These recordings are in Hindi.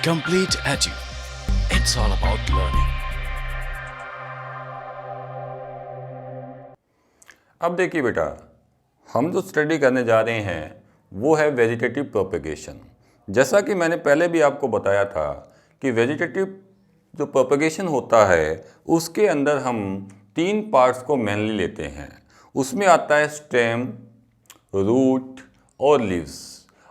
Complete Edu. It's all about learning. अब देखिए बेटा, हम जो स्टडी करने जा रहे हैं वो है वेजिटेटिव प्रोपेगेशन। जैसा कि मैंने पहले भी आपको बताया था कि वेजिटेटिव जो प्रोपेगेशन होता है उसके अंदर हम 3 पार्ट्स को मेनली लेते हैं। उसमें आता है स्टेम, रूट और लीव्स,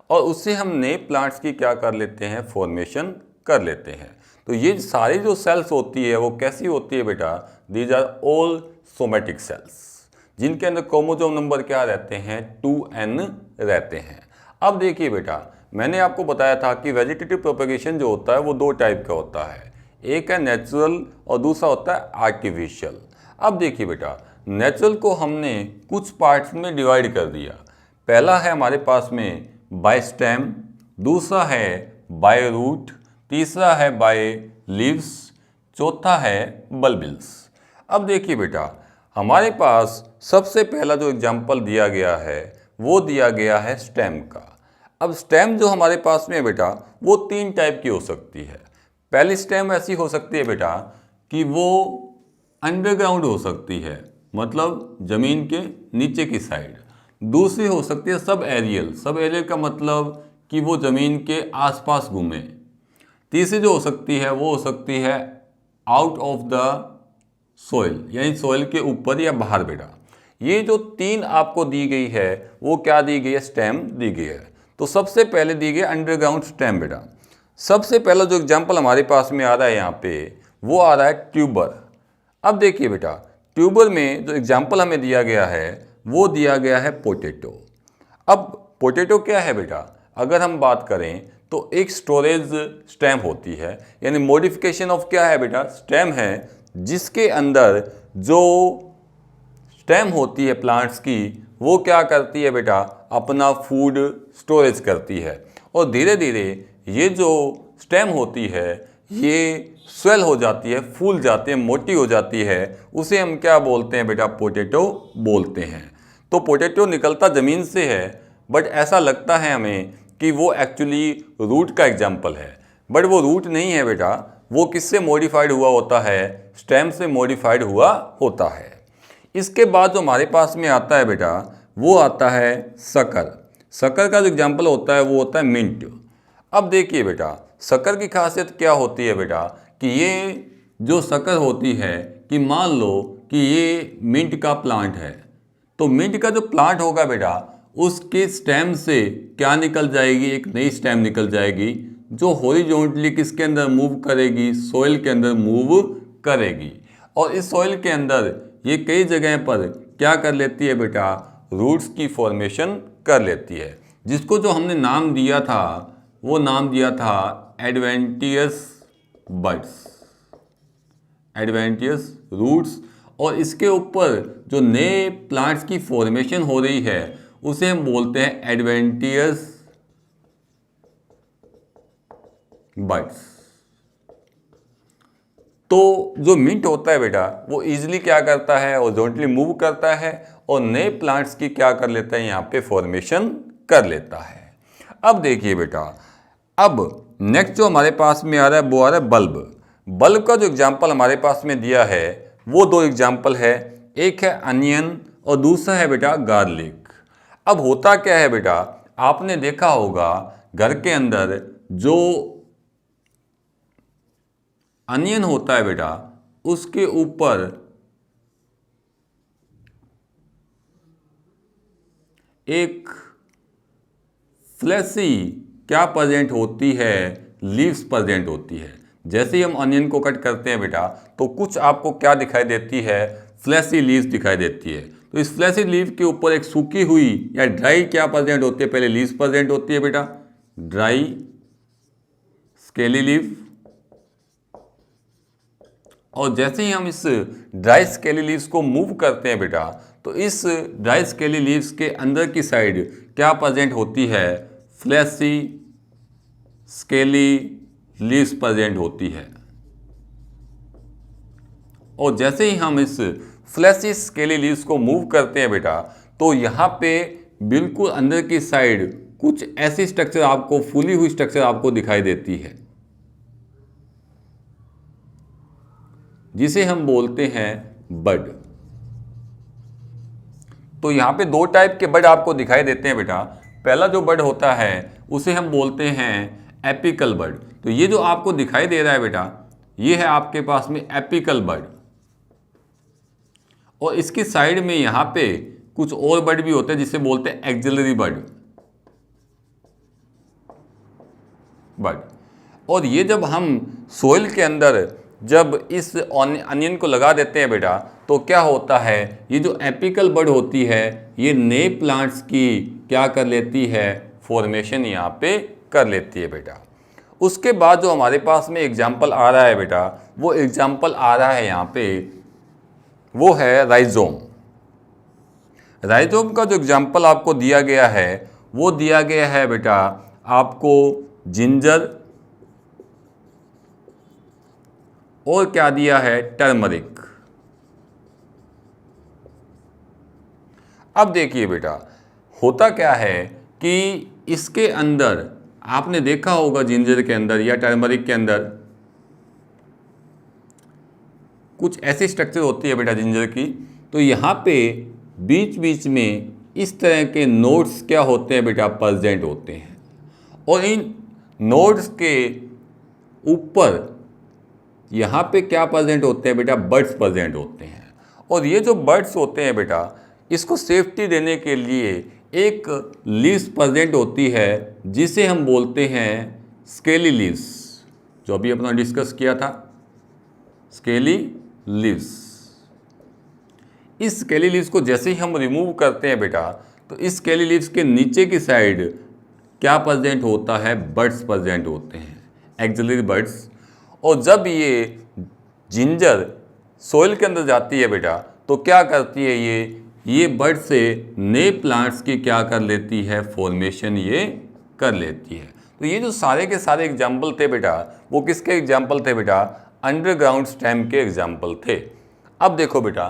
और उससे हम नए प्लांट्स की क्या कर लेते हैं, फॉर्मेशन कर लेते हैं। तो ये सारी जो सेल्स होती है वो कैसी होती है बेटा, these are all somatic cells, जिनके अंदर क्रोमोसोम नंबर क्या रहते हैं, 2n रहते हैं। अब देखिए बेटा, मैंने आपको बताया था कि वेजिटेटिव प्रोपेगेशन जो होता है वो 2 टाइप का होता है, एक है नेचुरल और दूसरा होता है आर्टिफिशियल। अब देखिए बेटा, नेचुरल को हमने कुछ पार्ट्स में डिवाइड कर दिया। पहला है हमारे पास में बाय स्टेम, दूसरा है बाय रूट, तीसरा है बाय लीव्स, चौथा है बल्बिल्स। अब देखिए बेटा, हमारे पास सबसे पहला जो एग्जाम्पल दिया गया है वो दिया गया है स्टेम का। अब स्टेम जो हमारे पास में है बेटा वो 3 टाइप की हो सकती है। पहली स्टेम ऐसी हो सकती है बेटा कि वो अंडरग्राउंड हो सकती है, मतलब ज़मीन के नीचे की साइड। दूसरी हो सकती है सब एरियल। सब एरियल का मतलब कि वो ज़मीन के आसपास घूमे। तीसरी जो हो सकती है वो हो सकती है आउट ऑफ द सोइल, यानी सोइल के ऊपर या बाहर बेटा। ये जो 3 आपको दी गई है वो क्या दी गई है, स्टेम दी गई है। तो सबसे पहले दी गई अंडरग्राउंड स्टेम बेटा। सबसे पहला जो एग्जाम्पल हमारे पास में आ रहा है यहाँ पे वो आ रहा है ट्यूबर। अब देखिए बेटा, ट्यूबर में जो एग्जाम्पल हमें दिया गया है वो दिया गया है पोटैटो। अब पोटैटो क्या है बेटा, अगर हम बात करें तो एक स्टोरेज स्टेम होती है, यानी मॉडिफिकेशन ऑफ क्या है बेटा, स्टेम है, जिसके अंदर जो स्टेम होती है प्लांट्स की वो क्या करती है बेटा, अपना फूड स्टोरेज करती है। और धीरे धीरे ये जो स्टेम होती है ये स्वेल हो जाती है, फूल जाती है, मोटी हो जाती है। उसे हम क्या बोलते हैं बेटा, पोटैटो बोलते हैं। तो पोटैटो निकलता ज़मीन से है, बट ऐसा लगता है हमें कि वो एक्चुअली रूट का एग्जाम्पल है, बट वो रूट नहीं है बेटा। वो किससे मॉडिफाइड हुआ होता है, स्टेम से मॉडिफाइड हुआ होता है। इसके बाद जो हमारे पास में आता है बेटा वो आता है शक्कर। शक्कर का जो एग्जाम्पल होता है वो होता है मिंट। अब देखिए बेटा, शक्कर की खासियत क्या होती है बेटा कि ये जो शक्कर होती है, कि मान लो कि ये मिंट का प्लांट है, तो मिंट का जो प्लांट होगा बेटा उसके स्टेम से क्या निकल जाएगी, एक नई स्टेम निकल जाएगी जो हॉरिजॉन्टली किसके अंदर मूव करेगी, सॉइल के अंदर मूव करेगी। और इस सॉइल के अंदर ये कई जगह पर क्या कर लेती है बेटा, रूट्स की फॉर्मेशन कर लेती है, जिसको जो हमने नाम दिया था वो नाम दिया था एडवेंटियस बड्स, एडवेंटियस रूट्स। और इसके ऊपर जो नए प्लांट्स की फॉर्मेशन हो रही है उसे हम बोलते हैं एडवेंटियस बड्स। तो जो मिंट होता है बेटा वो इजीली क्या करता है, हॉरिजॉन्टली मूव करता है और नए प्लांट्स की क्या कर लेता है, यहाँ पे फॉर्मेशन कर लेता है। अब देखिए बेटा, अब नेक्स्ट जो हमारे पास में आ रहा है वो आ रहा है बल्ब। बल्ब का जो एग्जाम्पल हमारे पास में दिया है वो 2 एग्जाम्पल है, एक है अनियन और दूसरा है बेटा गार्लिक। अब होता क्या है बेटा, आपने देखा होगा घर के अंदर जो अनियन होता है बेटा उसके ऊपर एक फ्लैशी क्या प्रेजेंट होती है, लीव्स प्रेजेंट होती है। जैसे ही हम अनियन को कट करते हैं बेटा तो कुछ आपको क्या दिखाई देती है, फ्लैशी लीव्स दिखाई देती है। तो इस फ्लैशी लीव के ऊपर एक सूखी हुई या ड्राई क्या प्रेजेंट होती है, पहले लीव्स प्रेजेंट होती है बेटा, ड्राई स्केली लीव। और जैसे ही हम इस ड्राई स्केली लीव्स को मूव करते हैं बेटा तो इस ड्राई स्केली लीव्स के अंदर की साइड क्या प्रेजेंट होती है, फ्लैशी स्केली लीव्स प्रेजेंट होती है। और जैसे ही हम इस फ्लैशी स्केली लीव्स को मूव करते हैं बेटा तो यहाँ पे बिल्कुल अंदर की साइड कुछ ऐसी स्ट्रक्चर आपको, फूली हुई स्ट्रक्चर आपको दिखाई देती है। जिसे हम बोलते हैं बड। तो यहाँ पे दो टाइप के बड आपको दिखाई देते हैं बेटा। पहला जो बड होता है उसे हम बोलते हैं एपिकल बड। तो ये जो आपको दिखाई दे रहा है बेटा, ये है आपके पास में एपिकल बड। और इसकी साइड में यहाँ पे कुछ और बड भी होते हैं जिसे बोलते हैं एक्सिलरी बड। और ये जब हम सोइल के अंदर जब इस अनियन को लगा देते हैं बेटा, तो क्या होता है, ये जो एपिकल बड होती है ये नए प्लांट्स की क्या कर लेती है, फॉर्मेशन यहाँ पे कर लेती है बेटा। उसके बाद जो हमारे पास में एग्जाम्पल आ रहा है बेटा, वो एग्जाम्पल आ रहा है यहाँ पे, वो है राइजोम। राइजोम का जो एग्जाम्पल आपको दिया गया है वो दिया गया है बेटा आपको जिंजर, और क्या दिया है, टर्मरिक। अब देखिए बेटा, होता क्या है कि इसके अंदर आपने देखा होगा जिंजर के अंदर या टर्मरिक के अंदर कुछ ऐसी स्ट्रक्चर होती है बेटा जिंजर की। तो यहाँ पे बीच बीच में इस तरह के नोड्स क्या होते हैं बेटा, प्रेजेंट होते हैं। और इन नोड्स के ऊपर यहाँ पे क्या प्रेजेंट होते हैं बेटा, बड्स प्रेजेंट होते हैं। और ये जो बड्स होते हैं बेटा, इसको सेफ्टी देने के लिए एक लीव्स प्रेजेंट होती है जिसे हम बोलते हैं स्केली लीव्स, जो अभी अपना डिस्कस किया था, स्केली लीव्स। इस स्केली लीव्स को जैसे ही हम रिमूव करते हैं बेटा, तो इस स्केली लीव्स के नीचे की साइड क्या प्रेजेंट होता है, बड्स प्रेजेंट होते हैं, एक्सिलरी बड्स। और जब ये जिंजर सोइल के अंदर जाती है बेटा, तो क्या करती है, ये बड से नए प्लांट्स की क्या कर लेती है, फॉर्मेशन ये कर लेती है। तो ये जो सारे के सारे एग्जाम्पल थे बेटा, वो किसके एग्जाम्पल थे बेटा, अंडरग्राउंड स्टेम के एग्जाम्पल थे। अब देखो बेटा,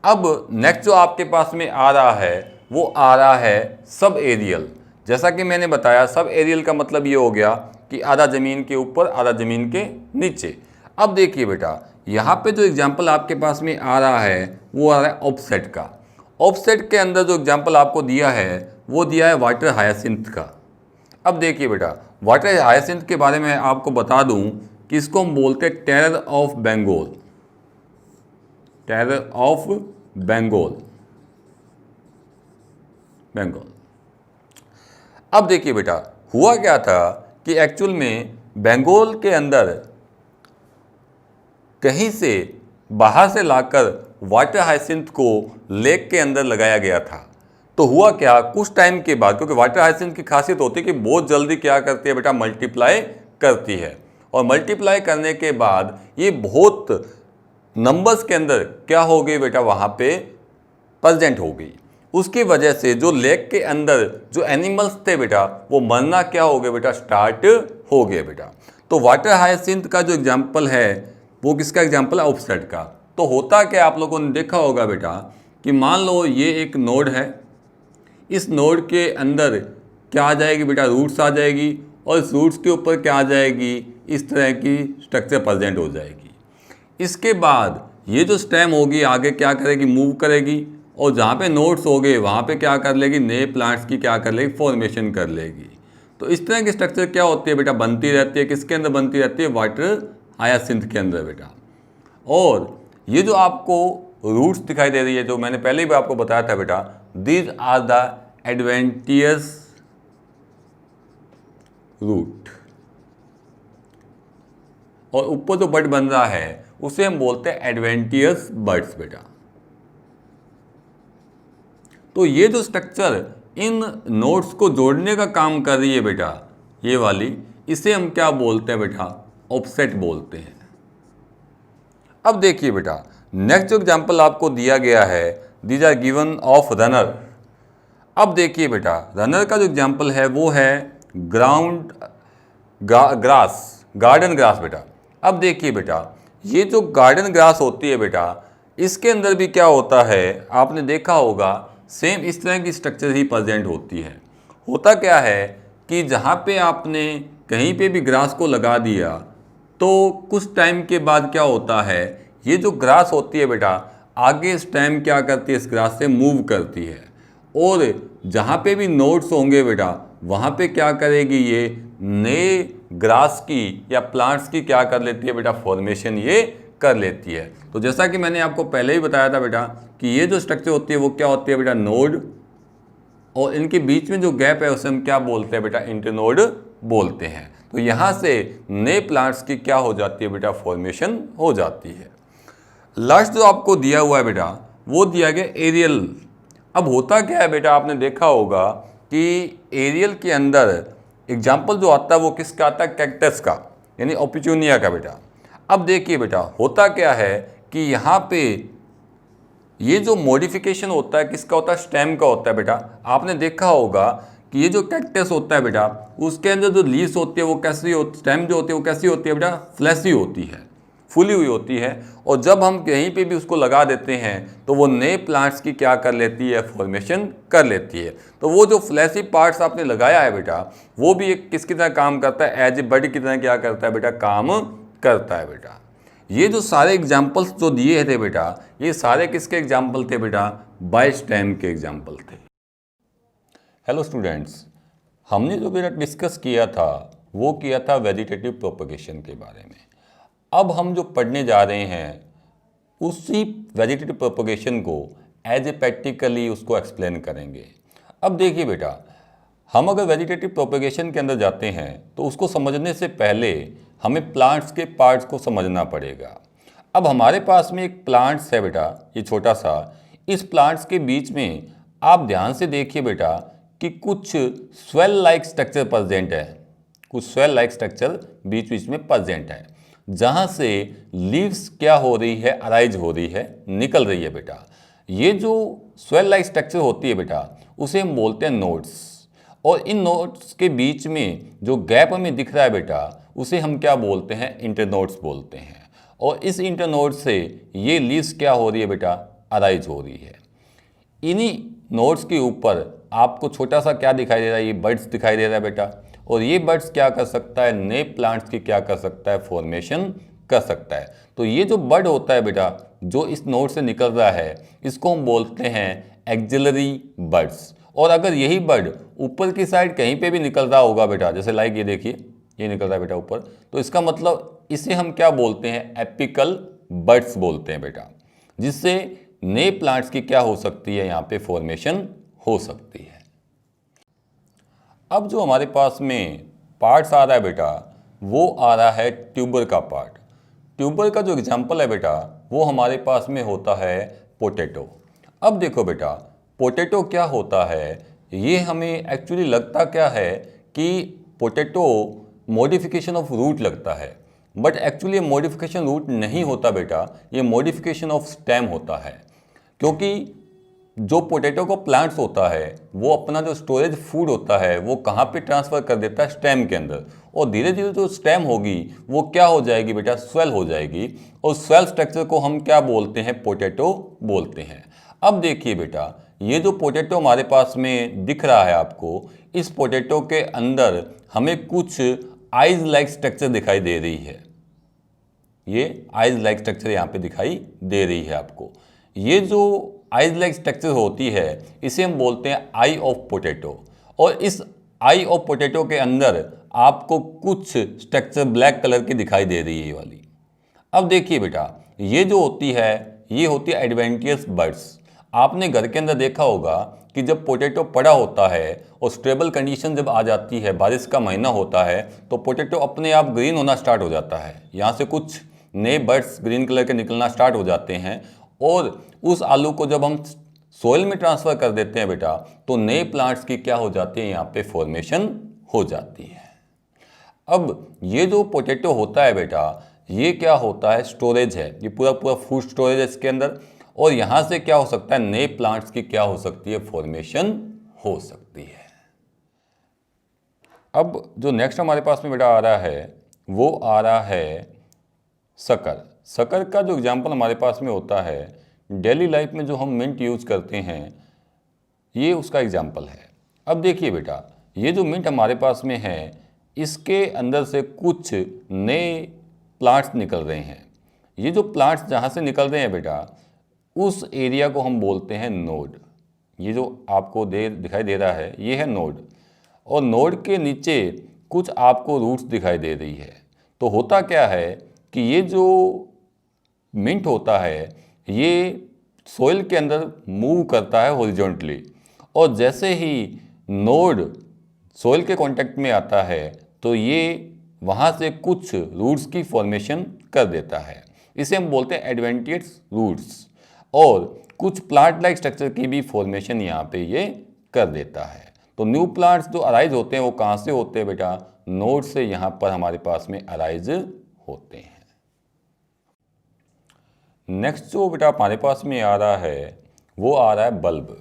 अब नेक्स्ट जो आपके पास में आ रहा है वो आ रहा है सब एरियल। जैसा कि मैंने बताया, सब एरियल का मतलब ये हो गया कि आधा ज़मीन के ऊपर आधा ज़मीन के नीचे। अब देखिए बेटा, यहाँ पे जो एग्जाम्पल आपके पास में आ रहा है वो आ रहा है ऑफसेट का। ऑफसेट के अंदर जो एग्जाम्पल आपको दिया है वो दिया है वाटर हायासिंथ का। अब देखिए बेटा, वाटर हायासिंथ के बारे में आपको बता दूं कि इसको हम बोलते हैं terror of Bengal, terror of Bengal. अब देखिए बेटा, हुआ क्या था कि एक्चुअल में बंगाल के अंदर कहीं से बाहर से लाकर वाटर हाइसिंथ को लेक के अंदर लगाया गया था। तो हुआ क्या, कुछ टाइम के बाद, क्योंकि वाटर हाइसिंथ की खासियत होती है कि बहुत जल्दी क्या करती है बेटा, मल्टीप्लाई करती है। और मल्टीप्लाई करने के बाद ये बहुत नंबर्स के अंदर क्या हो गई बेटा, वहाँ पे प्रेजेंट हो गई। उसकी वजह से जो लेक के अंदर जो एनिमल्स थे बेटा, वो मरना क्या हो गया बेटा, स्टार्ट हो गया बेटा। तो वाटर हाइसिंथ का जो एग्जाम्पल है वो किसका एग्जाम्पल है, ऑफसेट का। तो होता क्या, आप लोगों ने देखा होगा बेटा कि मान लो ये एक नोड है, इस नोड के अंदर क्या आ जाएगी बेटा, रूट्स आ जाएगी, और इस रूट्स के ऊपर क्या आ जाएगी, इस तरह की स्ट्रक्चर प्रेजेंट हो जाएगी। इसके बाद ये जो स्टेम होगी आगे क्या करेगी, मूव करेगी, और जहाँ पे नोड्स हो गए वहाँ पे क्या कर लेगी, नए प्लांट्स की क्या कर लेगी, फॉर्मेशन कर लेगी। तो इस तरह की स्ट्रक्चर क्या होती है बेटा, बनती रहती है। किसके अंदर बनती रहती है, वाटर हायासिंथ के अंदर बेटा। और ये जो आपको रूट्स दिखाई दे रही है, जो मैंने पहले भी आपको बताया था बेटा, these are the adventitious root. और ऊपर जो बड बन रहा है उसे हम बोलते हैं एडवेंटियस बड्स बेटा। तो ये जो स्ट्रक्चर इन नोड्स को जोड़ने का काम कर रही है बेटा, ये वाली, इसे हम क्या बोलते हैं बेटा, ऑफसेट बोलते हैं। अब देखिए बेटा, नेक्स्ट जो एग्जाम्पल आपको दिया गया है, these are given off runner. अब देखिए बेटा, रनर का जो एग्जाम्पल है वो है ग्राउंड ग्रास, गार्डन ग्रास बेटा। अब देखिए बेटा, ये जो गार्डन ग्रास होती है बेटा, इसके अंदर भी क्या होता है, आपने देखा होगा सेम इस तरह की स्ट्रक्चर ही प्रेजेंट होती है। होता क्या है कि जहाँ पे आपने कहीं पे भी ग्रास को लगा दिया, तो कुछ टाइम के बाद क्या होता है, ये जो ग्रास होती है बेटा, आगे स्टेम क्या करती है, इस ग्रास से मूव करती है, और जहाँ पे भी नोड्स होंगे बेटा वहाँ पे क्या करेगी, ये नए ग्रास की या प्लांट्स की क्या कर लेती है बेटा, फॉर्मेशन ये कर लेती है। तो जैसा कि मैंने आपको पहले ही बताया था बेटा कि ये जो स्ट्रक्चर होती है वो क्या होती है बेटा, नोड, और इनके बीच में जो गैप है उसे हम क्या बोलते हैं बेटा, इंटरनोड बोलते हैं। तो यहाँ से नए प्लांट्स की क्या हो जाती है बेटा, फॉर्मेशन हो जाती है। लास्ट जो आपको दिया हुआ है बेटा वो दिया गया एरियल। अब होता क्या है बेटा, आपने देखा होगा कि एरियल के अंदर एग्जाम्पल जो आता है वो किसका आता है, कैक्टस का, यानी ओपिचूनिया का बेटा। अब देखिए बेटा होता क्या है कि यहाँ पे ये जो मॉडिफिकेशन होता है किसका होता है, स्टेम का होता है बेटा। आपने देखा होगा कि ये जो कैक्टस होता है बेटा उसके अंदर जो लीव्स होती है वो कैसी होती, स्टेम जो होती है वो कैसी होती है बेटा, फ्लैशी होती है, फूली हुई होती है। और जब हम कहीं पे भी उसको लगा देते हैं तो वो नए प्लांट्स की क्या कर लेती है, फॉर्मेशन कर लेती है। तो वो जो फ्लैशी पार्ट्स आपने लगाया है बेटा वो भी एक किसकी तरह काम करता है, एज ए बड की तरह क्या करता है बेटा, काम करता है बेटा। ये जो सारे एग्जाम्पल्स जो दिए थे बेटा ये सारे किसके एग्जाम्पल थे बेटा, बाय स्टेम के एग्जाम्पल थे। हेलो स्टूडेंट्स, हमने जो बेटा डिस्कस किया था वो किया था वेजिटेटिव प्रोपगेशन के बारे में। अब हम जो पढ़ने जा रहे हैं उसी वेजिटेटिव प्रोपगेशन को एज ए प्रैक्टिकली उसको एक्सप्लेन करेंगे। अब देखिए बेटा, हम अगर वेजिटेटिव प्रोपगेशन के अंदर जाते हैं तो उसको समझने से पहले हमें प्लांट्स के पार्ट्स को समझना पड़ेगा। अब हमारे पास में एक प्लांट्स है बेटा, ये छोटा सा, इस प्लांट्स के बीच में आप ध्यान से देखिए बेटा कि कुछ स्वेल लाइक स्ट्रक्चर प्रेजेंट है, कुछ स्वेल लाइक स्ट्रक्चर बीच बीच में प्रेजेंट है, जहाँ से लीव्स क्या हो रही है, अराइज हो रही है, निकल रही है बेटा। ये जो स्वेल लाइक स्ट्रक्चर होती है बेटा उसे हम बोलते हैं नोड्स, और इन नोड्स के बीच में जो गैप हमें दिख रहा है बेटा उसे हम क्या बोलते हैं, इंटरनोड्स बोलते हैं। और इस इंटरनोड से ये लीव्स क्या हो रही है बेटा, अराइज हो रही है। इन्हीं नोड्स के ऊपर आपको छोटा सा क्या दिखाई दे रहा है, ये बड्स दिखाई दे रहा है बेटा, और ये बड्स क्या कर सकता है, नए प्लांट्स की क्या कर सकता है, फॉर्मेशन कर सकता है। तो ये जो बड होता है बेटा जो इस नोड से निकल रहा है इसको हम बोलते हैं एक्सिलरी बड्स। और अगर यही बड ऊपर की साइड कहीं पे भी निकल रहा होगा बेटा, जैसे लाइक ये देखिए ये निकल रहा है बेटा ऊपर, तो इसका मतलब इसे हम क्या बोलते हैं, एपिकल बड्स बोलते हैं बेटा, जिससे नए प्लांट्स की क्या हो सकती है, यहाँ पे फॉर्मेशन हो सकती है। अब जो हमारे पास में पार्ट्स आ रहा है बेटा वो आ रहा है ट्यूबर का पार्ट। ट्यूबर का जो एग्जाम्पल है बेटा वो हमारे पास में होता है पोटैटो। अब देखो बेटा पोटैटो क्या होता है, ये हमें एक्चुअली लगता क्या है कि पोटैटो मॉडिफिकेशन ऑफ रूट लगता है, बट एक्चुअली ये मॉडिफिकेशन रूट नहीं होता बेटा, ये मॉडिफिकेशन ऑफ स्टेम होता है। क्योंकि जो पोटैटो को प्लांट्स होता है वो अपना जो स्टोरेज फूड होता है वो कहाँ पे ट्रांसफ़र कर देता है, स्टेम के अंदर, और धीरे धीरे जो स्टेम होगी वो क्या हो जाएगी बेटा, स्वेल हो जाएगी, और स्वेल स्ट्रक्चर को हम क्या बोलते हैं, पोटैटो बोलते हैं। अब देखिए बेटा ये जो पोटैटो हमारे पास में दिख रहा है आपको, इस पोटैटो के अंदर हमें कुछ आइज लाइक स्ट्रक्चर दिखाई दे रही है, ये आइज लाइक स्ट्रक्चर यहाँ पे दिखाई दे रही है आपको। ये जो आइज लाइक स्ट्रक्चर होती है इसे हम बोलते हैं आई ऑफ पोटैटो, और इस आई ऑफ पोटैटो के अंदर आपको कुछ स्ट्रक्चर ब्लैक कलर की दिखाई दे रही है ये वाली। अब देखिए बेटा ये जो होती है ये होती है एडवेंटियस बड्स। आपने घर के अंदर देखा होगा कि जब पोटैटो पड़ा होता है और स्टेबल कंडीशन जब आ जाती है, बारिश का महीना होता है, तो पोटैटो अपने आप ग्रीन होना स्टार्ट हो जाता है, यहाँ से कुछ नए बड्स ग्रीन कलर के निकलना स्टार्ट हो जाते हैं, और उस आलू को जब हम सोइल में ट्रांसफ़र कर देते हैं बेटा तो नए प्लांट्स की क्या हो जाती है, यहाँ पे फॉर्मेशन हो जाती है। अब ये जो पोटैटो होता है बेटा ये क्या होता है, स्टोरेज है, ये पूरा पूरा फूड स्टोरेज है इसके अंदर, और यहाँ से क्या हो सकता है, नए प्लांट्स की क्या हो सकती है, फॉर्मेशन हो सकती है। अब जो नेक्स्ट हमारे पास में बेटा आ रहा है वो आ रहा है शक्कर। शक्कर का जो एग्जाम्पल हमारे पास में होता है डेली लाइफ में जो हम मिंट यूज़ करते हैं ये उसका एग्जाम्पल है। अब देखिए बेटा ये जो मिंट हमारे पास में है इसके अंदर से कुछ नए प्लांट्स निकल रहे हैं। ये जो प्लांट्स जहाँ से निकल रहे हैं बेटा, उस एरिया को हम बोलते हैं नोड। ये जो आपको दिखाई दे रहा है ये है नोड, और नोड के नीचे कुछ आपको रूट्स दिखाई दे रही है। तो होता क्या है कि ये जो मिंट होता है ये सोइल के अंदर मूव करता है हॉरिजॉन्टली, और जैसे ही नोड सोइल के कांटेक्ट में आता है तो ये वहाँ से कुछ रूट्स की फॉर्मेशन कर देता है। इसे हम बोलते हैं एडवेंटियस रूट्स, और कुछ प्लांट लाइक स्ट्रक्चर की भी फॉर्मेशन यहाँ पे ये कर देता है। तो न्यू प्लांट्स जो अराइज होते हैं वो कहाँ से होते हैं बेटा, नोड से यहाँ पर हमारे पास में अराइज होते हैं। नेक्स्ट जो बेटा हमारे पास में आ रहा है वो आ रहा है बल्ब।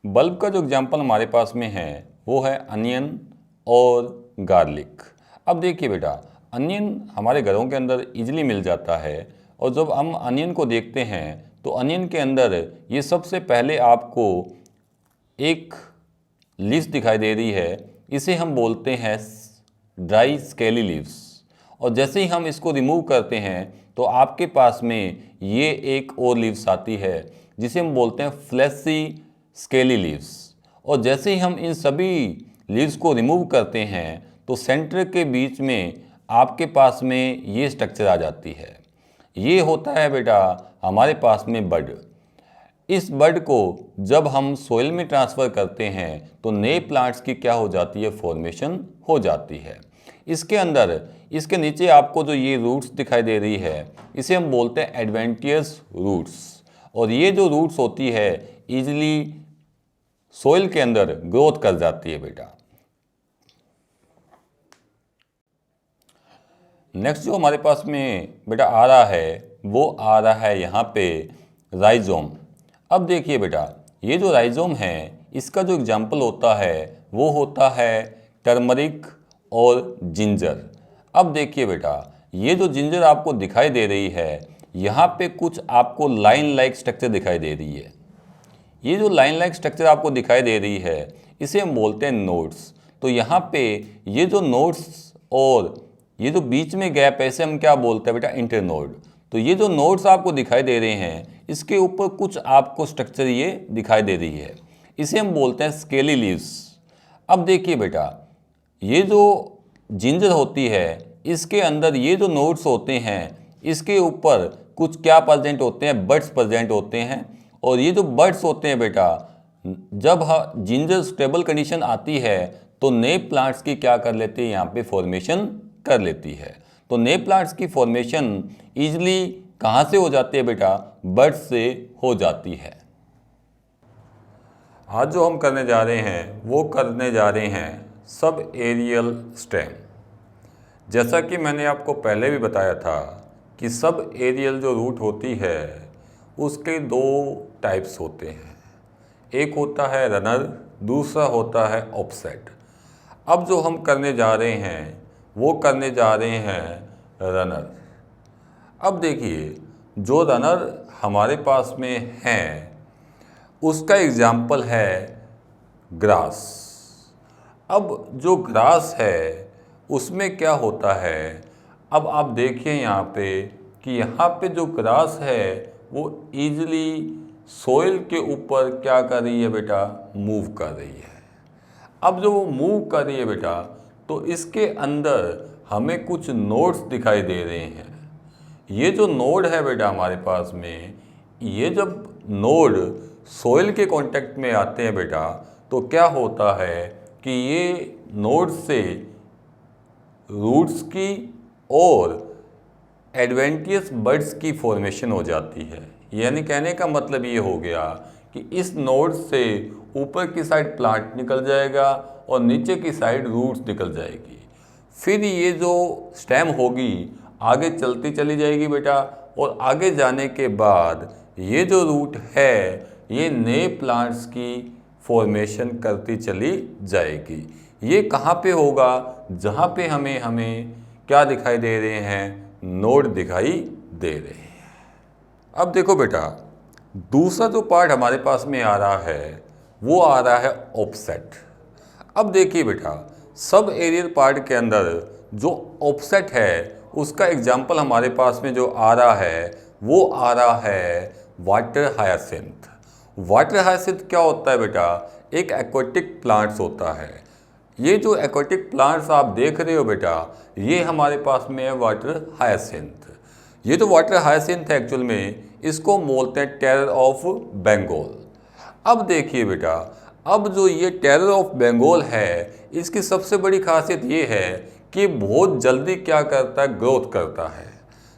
बल्ब का जो एग्जाम्पल हमारे पास में है वो है अनियन और गार्लिक। अब देखिए बेटा, अनियन हमारे घरों के अंदर इजीली मिल जाता है, और जब हम अनियन को देखते हैं तो अनियन के अंदर ये सबसे पहले आपको एक लीव्स दिखाई दे रही है, इसे हम बोलते हैं ड्राई स्केली लीव्स। और जैसे ही हम इसको रिमूव करते हैं तो आपके पास में ये एक और लीव्स आती है जिसे हम बोलते हैं फ्लैशी स्केली लीव्स। और जैसे ही हम इन सभी लीव्स को रिमूव करते हैं तो सेंटर के बीच में आपके पास में ये स्ट्रक्चर आ जाती है। ये होता है बेटा हमारे पास में बड। इस बड को जब हम सोइल में ट्रांसफ़र करते हैं तो नए प्लांट्स की क्या हो जाती है, फॉर्मेशन हो जाती है। इसके अंदर इसके नीचे आपको जो ये रूट्स दिखाई दे रही है इसे हम बोलते हैं एडवेंटियस रूट्स, और ये जो रूट्स होती है ईजिली सोइल के अंदर ग्रोथ कर जाती है बेटा। नेक्स्ट जो हमारे पास में बेटा आ रहा है वो आ रहा है यहाँ पे राइजोम। अब देखिए बेटा, ये जो राइजोम है इसका जो एग्जाम्पल होता है वो होता है टर्मरिक और जिंजर। अब देखिए बेटा, ये जो जिंजर आपको दिखाई दे रही है यहाँ पे कुछ आपको लाइन लाइक स्ट्रक्चर दिखाई दे रही है। ये जो लाइन लाइक स्ट्रक्चर आपको दिखाई दे रही है इसे हम बोलते हैं नोड्स। तो यहाँ पे ये जो नोड्स और ये जो बीच में गैप है इसे हम क्या बोलते हैं बेटा, इंटरनोड। तो ये जो नोड्स आपको दिखाई दे रहे हैं इसके ऊपर कुछ आपको स्ट्रक्चर ये दिखाई दे रही है, इसे हम बोलते हैं स्केली लीव्स। अब देखिए बेटा, ये जो जिंजर होती है इसके अंदर ये जो नोड्स होते हैं इसके ऊपर कुछ क्या प्रेजेंट होते हैं, बड्स प्रेजेंट होते हैं। और ये जो बड्स होते हैं बेटा, जब जिंजर स्टेबल कंडीशन आती है तो नए प्लांट्स की क्या कर लेते हैं, यहाँ पे फॉर्मेशन कर लेती है। तो नए प्लांट्स की फॉर्मेशन ईजिली कहाँ से हो जाती है बेटा, बड्स से हो जाती है। आज जो हम करने जा रहे हैं वो करने जा रहे हैं सब एरियल स्टेम। जैसा कि मैंने आपको पहले भी बताया था कि सब एरियल जो रूट होती है उसके दो टाइप्स होते हैं, एक होता है रनर, दूसरा होता है ऑफसेट। अब जो हम करने जा रहे हैं वो करने जा रहे हैं रनर। अब देखिए, जो रनर हमारे पास में है उसका एग्जाम्पल है ग्रास। अब जो ग्रास है उसमें क्या होता है, अब आप देखिए यहाँ पे कि यहाँ पे जो ग्रास है वो ईजिली सोइल के ऊपर क्या कर रही है बेटा, मूव कर रही है। अब जो वो मूव कर रही है बेटा तो इसके अंदर हमें कुछ नोड्स दिखाई दे रहे हैं। ये जो नोड है बेटा हमारे पास में, ये जब नोड सोइल के कांटेक्ट में आते हैं बेटा तो क्या होता है कि ये नोड से रूट्स की और एडवेंटियस बड्स की फॉर्मेशन हो जाती है। यानी कहने का मतलब ये हो गया कि इस नोड से ऊपर की साइड प्लांट निकल जाएगा और नीचे की साइड रूट्स निकल जाएगी। फिर ये जो स्टेम होगी आगे चलती चली जाएगी बेटा, और आगे जाने के बाद ये जो रूट है ये नए प्लांट्स की फॉर्मेशन करती चली जाएगी। ये कहाँ पे होगा, जहाँ पे हमें क्या दिखाई दे रहे हैं, नोड दिखाई दे रहे हैं। अब देखो बेटा, दूसरा जो पार्ट हमारे पास में आ रहा है वो आ रहा है ऑफसेट। अब देखिए बेटा, सब एरियल पार्ट के अंदर जो ऑफसेट है उसका एग्जाम्पल हमारे पास में जो आ रहा है वो आ रहा है वाटर हायासिंथ। वाटर हायासिंथ क्या होता है बेटा? एक एक्वाटिक प्लांट्स होता है। ये जो एक्वाटिक प्लांट्स आप देख रहे हो बेटा, ये हमारे पास में है वाटर हायासिंथ। ये जो वाटर हायासिंथ है एक्चुअल में इसको बोलते हैं टेरर ऑफ बंगाल। अब देखिए बेटा, अब जो ये टेरर ऑफ बंगाल है इसकी सबसे बड़ी खासियत ये है कि बहुत जल्दी क्या करता है, ग्रोथ करता है।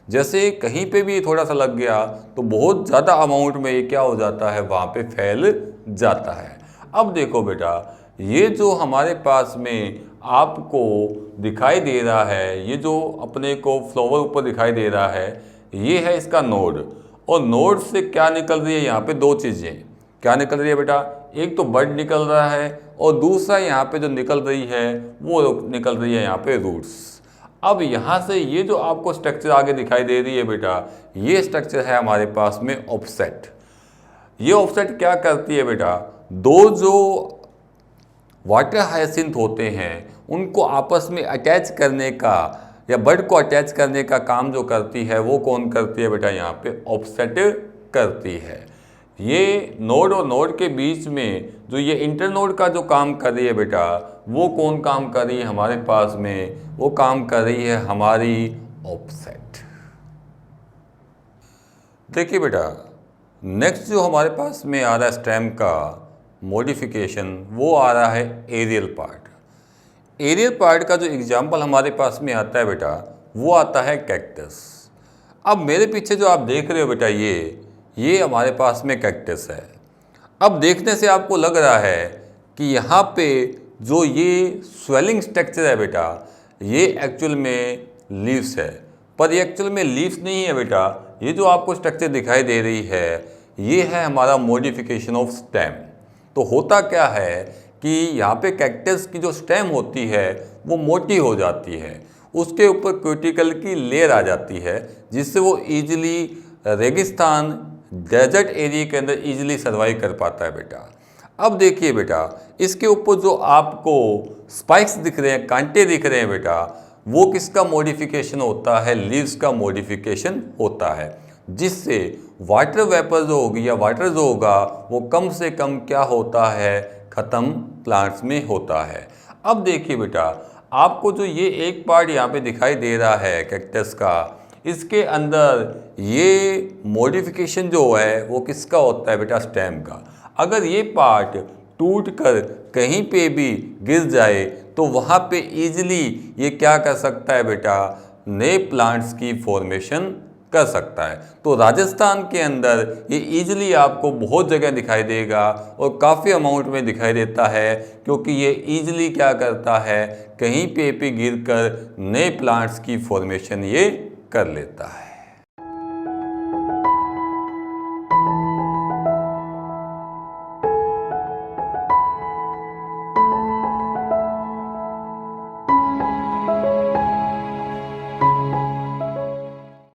जैसे कहीं पे भी थोड़ा सा लग गया तो बहुत ज़्यादा अमाउंट में ये क्या हो जाता है, वहाँ पे फैल जाता है। अब देखो बेटा, ये जो हमारे पास में आपको दिखाई दे रहा है, ये जो अपने को फ्लावर ऊपर दिखाई दे रहा है, ये है इसका नोड। और नोड से क्या निकल रही है, यहाँ पे दो चीज़ें क्या निकल रही है बेटा? एक तो बड निकल रहा है और दूसरा यहाँ पे जो निकल रही है वो निकल रही है यहाँ पे रूट्स। अब यहाँ से ये जो आपको स्ट्रक्चर आगे दिखाई दे रही है बेटा, ये स्ट्रक्चर है हमारे पास में ऑफसेट। ये ऑफसेट क्या करती है बेटा? दो जो वाटर हायासिंथ होते हैं उनको आपस में अटैच करने का या बड को अटैच करने का काम जो करती है वो कौन करती है बेटा? यहाँ पे ऑफसेट करती है। ये नोड और नोड के बीच में जो ये इंटरनोड का जो काम कर रही है बेटा, वो कौन काम कर रही है हमारे पास में? वो काम कर रही है हमारी ऑफसेट। देखिए बेटा, नेक्स्ट जो हमारे पास में आ रहा है स्टेम का मॉडिफिकेशन, वो आ रहा है एरियल पार्ट। एरियल पार्ट का जो एग्जाम्पल हमारे पास में आता है बेटा, वो आता है कैक्टस। अब मेरे पीछे जो आप देख रहे हो बेटा, ये हमारे पास में कैक्टस है। अब देखने से आपको लग रहा है कि यहाँ पे जो ये स्वेलिंग स्ट्रक्चर है बेटा, ये एक्चुअल में लीव्स है, पर ये एक्चुअल में लीव्स नहीं है बेटा। ये जो आपको स्ट्रक्चर दिखाई दे रही है, ये है हमारा मॉडिफिकेशन ऑफ स्टेम। तो होता क्या है कि यहाँ पे कैक्टस की जो स्टेम होती है वो मोटी हो जाती है, उसके ऊपर क्यूटिकल की लेयर आ जाती है, जिससे वो ईजिली रेगिस्तान डेजर्ट एरिया के अंदर ईजिली सर्वाइव कर पाता है बेटा। अब देखिए बेटा, इसके ऊपर जो आपको स्पाइक्स दिख रहे हैं, कांटे दिख रहे हैं बेटा, वो किसका मॉडिफिकेशन होता है? लीव्स का मॉडिफिकेशन होता है, जिससे वाटर वेपर जो होगी या वाटर जो होगा वो कम से कम क्या होता है, ख़त्म प्लांट्स में होता है। अब देखिए बेटा, आपको जो ये एक पार्ट यहाँ पे दिखाई दे रहा है कैक्टस का, इसके अंदर ये मॉडिफिकेशन जो है वो किसका होता है बेटा? स्टेम का। अगर ये पार्ट टूट कर कहीं पे भी गिर जाए तो वहाँ पे इजीली ये क्या कर सकता है बेटा? नए प्लांट्स की फॉर्मेशन कर सकता है। तो राजस्थान के अंदर ये इजीली आपको बहुत जगह दिखाई देगा और काफ़ी अमाउंट में दिखाई देता है, क्योंकि ये इजीली क्या करता है, कहीं पे भी गिरकर नए प्लांट्स की फॉर्मेशन ये कर लेता है।